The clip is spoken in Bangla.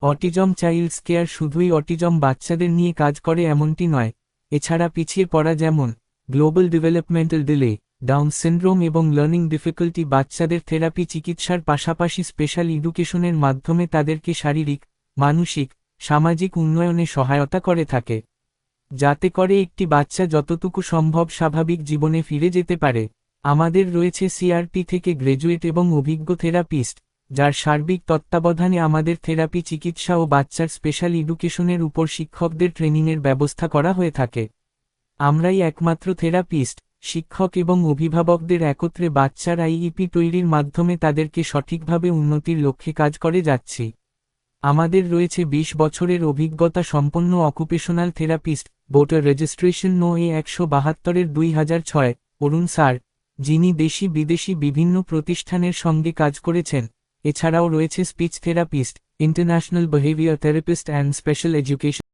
অটিজম চাইল্ডস কেয়ার শুধুই অটিজম বাচ্চাদের নিয়ে কাজ করে এমনটি নয়, এছাড়া পিছিয়ে পড়া যেমন global developmental delay, down syndrome এবং লার্নিং ডিফিকাল্টি বাচ্চাদের থেরাপি চিকিৎসার পাশাপাশি স্পেশাল এডুকেশনের মাধ্যমে তাদেরকে শারীরিক, মানসিক, সামাজিক উন্নয়নে সহায়তা করে থাকে, যাতে করে একটি বাচ্চা যতটুকু সম্ভব স্বাভাবিক জীবনে ফিরে যেতে পারে। আমাদের রয়েছে সিআরটি থেকে গ্র্যাজুয়েট এবং অভিজ্ঞ থেরাপিস্ট, যার সার্বিক তত্ত্বাবধানে আমাদের থেরাপি চিকিৎসা ও বাচ্চার স্পেশাল এডুকেশনের উপর শিক্ষকদের ট্রেনিংয়ের ব্যবস্থা করা হয়ে থাকে। আমরাই একমাত্র থেরাপিস্ট, শিক্ষক এবং অভিভাবকদের একত্রে বাচ্চার আইইপি তৈরির মাধ্যমে তাদেরকে সঠিকভাবে উন্নতির লক্ষ্যে কাজ করে যাচ্ছি। আমাদের রয়েছে 20 বছরের অভিজ্ঞতা সম্পন্ন occupational therapist, voter registration no এ172/2006 অরুণ স্যার, যিনি দেশি বিদেশি বিভিন্ন প্রতিষ্ঠানের সঙ্গে কাজ করেছেন। এছাড়াও রয়েছে speech therapist, international behaviour therapist and special education